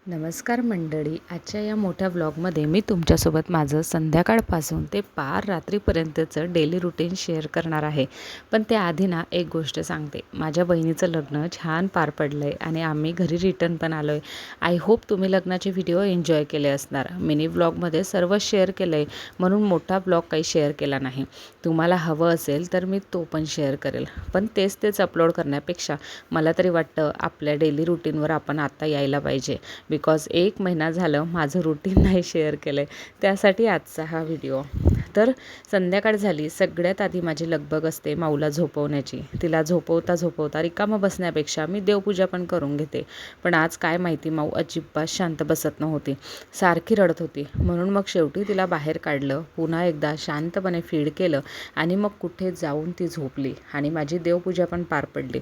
नमस्कार मंडळी. आजच्या या मोठ्या व्लॉगमध्ये मी तुमच्यासोबत माझं संध्याकाळपासून ते पार रात्रीपर्यंतचं डेली रुटीन शेअर करणार आहे. पण त्याआधी ना एक गोष्ट सांगते. माझ्या बहिणीचं लग्न छान पार पडलं आहे आणि आम्ही घरी रिटर्न पण आलो आहे. आय होप तुम्ही लग्नाचे व्हिडिओ एन्जॉय केले असणार. मिनी व्लॉगमध्ये सर्व शेअर केलं आहे म्हणून मोठा व्लॉग काही शेअर केला नाही. तुम्हाला हवं असेल तर मी तो पण शेअर करेल. पण तेच अपलोड करण्यापेक्षा मला तरी वाटतं आपल्या डेली रुटीनवर आपण आता यायला पाहिजे. बिकॉज 1 महिना झालं माझं रुटीन नाही शेअर केलं आहे. त्यासाठी आजचा हा व्हिडिओ. तर संध्याकाळ झाली. सगळ्यात आधी माझी लगबग असते माऊला झोपवण्याची. तिला झोपवता रिकामं बसण्यापेक्षा मी देवपूजा पण करून घेते. पण आज काय माहिती माऊ अजिबात शांत बसत नव्हती. सारखी रडत होती. म्हणून मग शेवटी तिला बाहेर काढलं. पुन्हा एकदा शांतपणे फीड केलं आणि मग कुठे जाऊन ती झोपली आणि माझी देवपूजा पण पार पडली.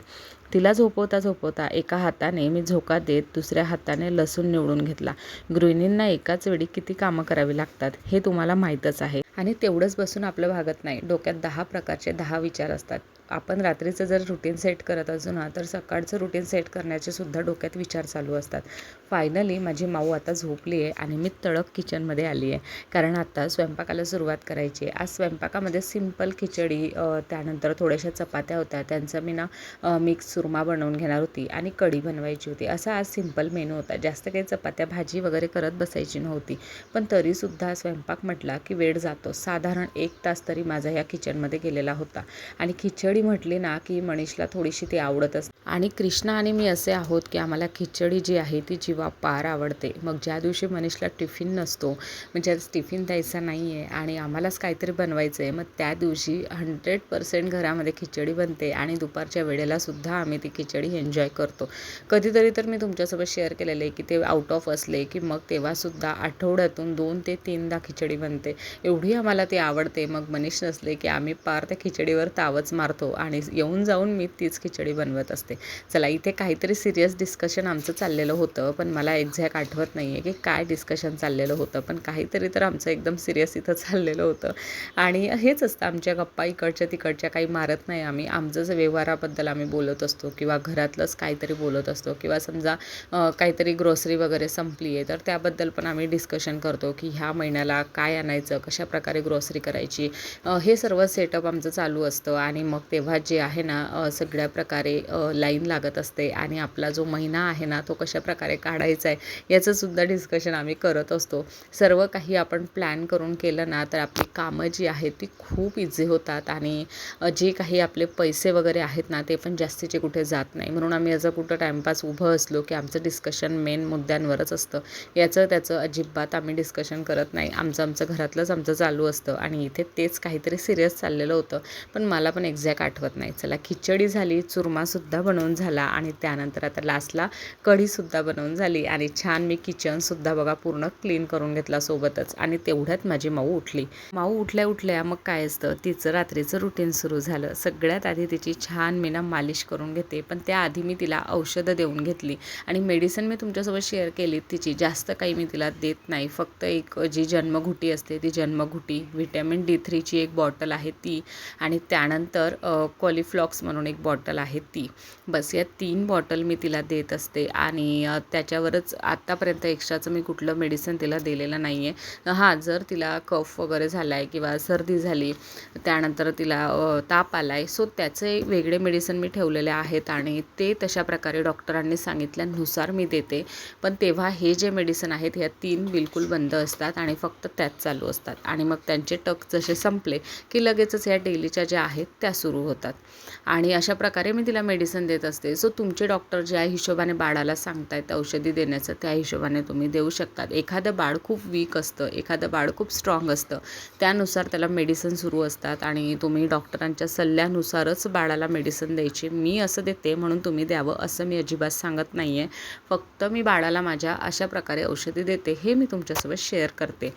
तिला झोपवता एका हाताने मी झोका देत दुसऱ्या हाताने लसूण निवडून घेतला. गृहिणींना एकाच वेळी किती कामं करावी लागतात हे तुम्हाला माहीतच आहे. आणि तेवढंच बसून आपलं भागत नाही. डोक्यात 10 प्रकारचे 10 विचार असतात. आपण रात्रीचं जर रुटीन सेट करत असू ना तर सकाळचं रुटीन सेट करण्याचे सुद्धा डोक्यात विचार चालू असतात. फायनली माझी माऊ आता झोपली आहे आणि मी तडक किचनमध्ये आली आहे. कारण आता स्वयंपाकाला सुरुवात करायची आहे. आज स्वयंपाकामध्ये सिंपल खिचडी, त्यानंतर थोड्याशा चपात्या होत्या. त्यांचा मी ना मिक्स सुरमा बनवून घेणार होती आणि कढी बनवायची होती. असा आज सिंपल मेनू होता. जास्त काही चपात्या भाजी वगैरे करत बसायची नव्हती. पण तरीसुद्धा स्वयंपाक म्हटला की वेळ जातो. साधारण 1 तास तरी माझा या किचनमध्ये गेलेला होता. आणि खिचडी म्हटली ना की मनीषला थोडीशी ती आवडत असते. आणि कृष्णा आणि मी असे आहोत की आम्हाला खिचडी जी आहे ती जीवापार आवडते. मग ज्या दिवशी मनीषला टिफिन नसतो, म्हणजे आज टिफिन द्यायचा नाही आहे आणि आम्हालाच काहीतरी बनवायचं आहे, मग त्या दिवशी 100% घरामध्ये खिचडी बनते आणि दुपारच्या वेळेला सुद्धा आम्ही ती खिचडी एन्जॉय करतो. कधीतरी तर मी तुमच्यासोबत शेअर केलेलं आहे की ते आउट ऑफ असले की मग तेव्हासुद्धा आठवड्यातून 2 ते 3दा खिचडी बनते. एवढी आम्हाला ती आवडते. मग मनीष नसले की आम्ही पार त्या खिचडीवर तावच मारतो आणि येऊन जाऊन मी तीच खिचडी बनवत असते. चला, इथे काहीतरी सिरियस डिस्कशन आमचं चाललेलं होतं, पण मला एक्झॅक्ट आठवत नाही आहे की काय डिस्कशन चाललेलं होतं. पण काहीतरी तर आमचं एकदम सिरियस इथं चाललेलं होतं. आणि हेच असतं आमच्या गप्पा, इकडच्या तिकडच्या काही मारत नाही आम्ही. आमचंच व्यवहाराबद्दल आम्ही बोलत असतो किंवा घरातलंच काहीतरी बोलत असतो किंवा समजा काहीतरी ग्रोसरी वगैरे संपली आहे तर त्याबद्दल पण आम्ही डिस्कशन करतो की ह्या महिन्याला काय आणायचं, कशाप्रकारे ग्रोसरी करायची. हे सर्व सेटअप आमचं चालू असतं. आणि मग तेव्हा जे आहे ना सगळ्या प्रकारे लाईन लागत असते आणि आपला जो महिना आहे ना तो कशाप्रकारे काढायचा आहे याचंसुद्धा डिस्कशन आम्ही करत असतो. सर्व काही आपण प्लॅन करून केलं ना तर आपली कामं जी आहेत ती खूप इझी होतात आणि जे काही आपले पैसे वगैरे आहेत ना ते पण जास्तीचे कुठे जात नाही. म्हणून आम्ही याचं कुठं टाईमपास उभं असलो की आमचं डिस्कशन मेन मुद्द्यांवरच असतं. याचं त्याचं अजिबात आम्ही डिस्कशन करत नाही. आमचं घरातलंच आमचं चालू असतं. आणि इथे तेच काहीतरी सिरियस चाललेलं होतं, पण मला पण एक्झॅक्ट आठवत नाही. चला, खिचडी झाली, चुरमासुद्धा बनवून झाला आणि त्यानंतर आता लास्टला कढीसुद्धा बनवून झाली आणि छान मी किचनसुद्धा बघा पूर्ण क्लीन करून घेतला सोबतच. आणि तेवढ्यात माझी माऊ उठली. माऊ उठल्या मग काय असतं तिचं रात्रीचं रुटीन सुरू झालं. सगळ्यात आधी तिची छान मी ना मालिश करून घेते. पण त्याआधी मी तिला औषधं देऊन घेतली आणि मेडिसिन मी तुमच्यासोबत शेअर केली. तिची जास्त काही मी तिला देत नाही. फक्त एक जी जन्मघुटी असते ती जन्मघुटी, व्हिटॅमिन D3ची एक बॉटल आहे ती आणि त्यानंतर कॉलीफ्लॉक्स म्हणून एक बॉटल आहे ती. बस या 3 बॉटल मी तिला देत असते. आणि त्याच्यावरच आत्तापर्यंत एक्स्ट्राचं मी कुठलं मेडिसिन तिला दिलेलं नाही आहे. हां, जर तिला कफ वगैरे झाला आहे किंवा सर्दी झाली, त्यानंतर तिला ताप आला आहे, सो त्याचे वेगळे मेडिसिन मी ठेवलेले आहेत आणि ते तशा प्रकारे डॉक्टरांनी सांगितल्यानुसार मी देते. पण तेव्हा हे जे मेडिसिन आहेत ह्या 3 बिलकुल बंद असतात आणि फक्त त्याच चालू असतात. आणि मग त्यांचे टक जसे संपले की लगेचच ह्या डेलीच्या ज्या आहेत त्या सुरू होतात. आणि अशा प्रकारे मी तिला मेडिसिन देत असते. सो तुमचे डॉक्टर ज्या हिशोबाने बाळाला सांगतायत औषधी देण्याचं त्या हिशोबाने तुम्ही देऊ शकतात. एखादं बाळ खूप वीक असतं, एखादं बाळ खूप स्ट्रॉंग असतं, त्यानुसार त्याला मेडिसिन सुरू असतात आणि तुम्ही डॉक्टरांच्या सल्ल्यानुसारच बाळाला मेडिसिन द्यायची. मी असं देते म्हणून तुम्ही द्यावं असं मी अजिबात सांगत नाही आहे. फक्त मी बाळाला माझ्या अशा प्रकारे औषधी देते हे मी तुमच्यासोबत शेअर करते.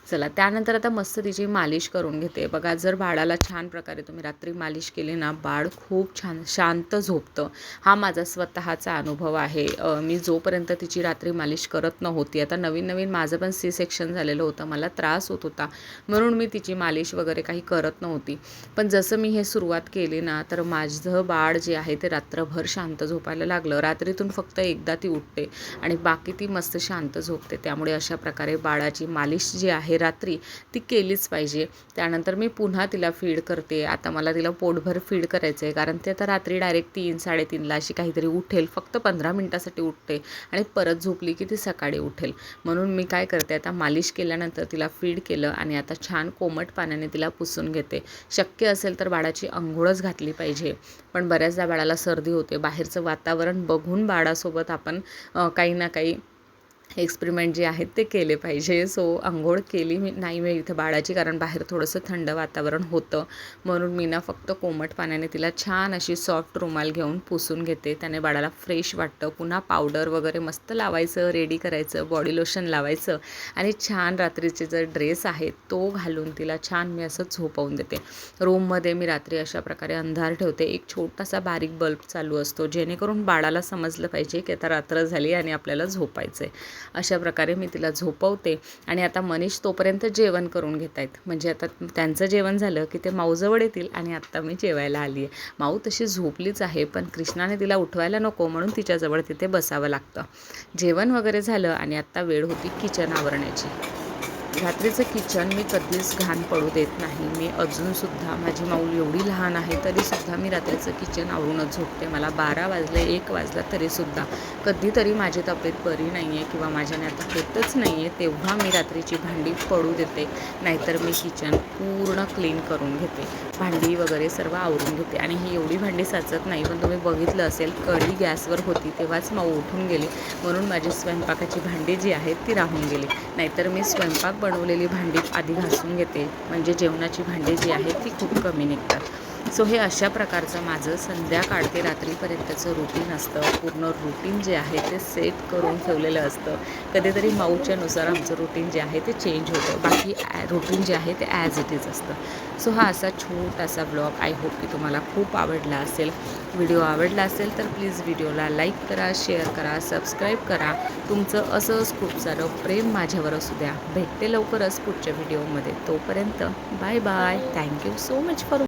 चला, त्यानंतर आता मस्त तिची मालिश करून घेते. बघा, जर बाळाला छान प्रकारे तुम्ही रात्री मालिश मालिश केली ना, बाळ खूप छान शांत झोपतं. हा माझा स्वतःचा अनुभव आहे. मी जोपर्यंत तिची रात्री मालिश करत नव्हती, आता नवीन माझं पण सी सेक्शन झालेलं होतं, मला त्रास होत होता, म्हणून मी तिची मालिश वगैरे काही करत नव्हती. पण जसं मी हे सुरुवात केली ना, तर माझं बाळ जे आहे ते रात्रभर शांत झोपायला लागलं. रात्रीतून फक्त एकदा ती उठते आणि बाकी ती मस्त शांत झोपते. त्यामुळे अशा प्रकारे बाळाची मालिश जी आहे रात्री ती केलीच पाहिजे. त्यानंतर मी पुन्हा तिला फीड करते. आता मला तिला पोटभर फीड करायचं आहे, कारण ते आता रात्री डायरेक्ट 3-3:30ला अशी काहीतरी उठेल. फक्त 15 मिनिटासाठी उठते आणि परत झोपली की ती सकाळी उठेल. म्हणून मी काय करते, आता मालिश केल्यानंतर तिला फीड केलं आणि आता छान कोमट पाण्याने तिला पुसून घेते. शक्य असेल तर बाळाची अंघोळच घातली पाहिजे. पण बऱ्याचदा बाळाला सर्दी होते. बाहेरचं वातावरण बघून बाळासोबत आपण काही ना काही एक्सपेरिमेंट जे आहेत ते केले पाहिजे. सो अंघोळ केली नाही मी इथं बाळाची, कारण बाहेर थोडंसं थंड वातावरण होतं. म्हणून मी ना फक्त कोमट पाण्याने तिला छान अशी सॉफ्ट रुमाल घेऊन पुसून घेते. त्याने बाळाला फ्रेश वाटतं. पुन्हा पावडर वगैरे मस्त लावायचं, रेडी करायचं, बॉडी लोशन लावायचं आणि छान रात्रीचे जर ड्रेस आहे तो घालून तिला छान मी असं झोपवून देते. रूममध्ये मी रात्री अशा प्रकारे अंधार ठेवते. एक छोटासा बारीक बल्ब चालू असतो, जेणेकरून बाळाला समजलं पाहिजे की आता रात्र झाली आणि आपल्याला झोपायचं आहे. अशा प्रकारे मी तिला झोपवते आणि आता मनीष तोपर्यंत जेवण करून घेत आहेत. म्हणजे आता त्यांचं जेवण झालं की ते माऊजवळ येतील आणि आत्ता मी जेवायला आली आहे. माऊ तशी झोपलीच आहे, पण कृष्णाने तिला उठवायला नको म्हणून तिच्याजवळ तिथे बसावं लागतं. जेवण वगैरे झालं आणि आत्ता वेळ होती किचन आवरण्याची. रात्रीचं किचन मी कधीच घाण पडू देत नाही. मी अजूनसुद्धा, माझी माऊल एवढी लहान आहे तरीसुद्धा मी रात्रीचं किचन आवरूनच झोपते. मला 12 वाजले, 1 वाजला तरीसुद्धा. कधीतरी माझी तब्येत बरी नाही आहे किंवा माझ्याने आता होतच नाही आहे, तेव्हा मी रात्रीची भांडी पडू देते. नाहीतर मी किचन पूर्ण क्लीन करून घेते, भांडी वगैरे सर्व आवरून घेते. आणि ही एवढी भांडी साचत नाही, पण तुम्ही बघितलं असेल कढी गॅसवर होती तेव्हाच माऊ उठून गेली, म्हणून माझी स्वयंपाकाची भांडी जी आहेत ती राहून गेली. नाहीतर मी स्वयंपाक बनवलेली भांडी आधी घासून घेते, म्हणजे जेवणाची भांडी जी आहेत ती खूप कमी निघतात. सो हे अशा प्रकारचं माझं संध्याकाळ ते रात्रीपर्यंतचं रुटीन असतं. पूर्ण रुटीन जे आहे ते सेट करून ठेवलेलं असतं. कधीतरी माऊच्यानुसार आमचं रुटीन जे आहे ते चेंज होतं, बाकी रुटीन जे आहे ते ॲज इट इज असतं. सो हा असा छोटासा ब्लॉग, आय होप की तुम्हाला खूप आवडला असेल. व्हिडिओ आवडला असेल तर प्लीज व्हिडिओला लाईक करा, शेअर करा, सबस्क्राईब करा. तुमचं असंच खूप सारं प्रेम माझ्यावर असू द्या. भेटते लवकरच पुढच्या व्हिडिओमध्ये. तोपर्यंत bye bye. Thank you so much for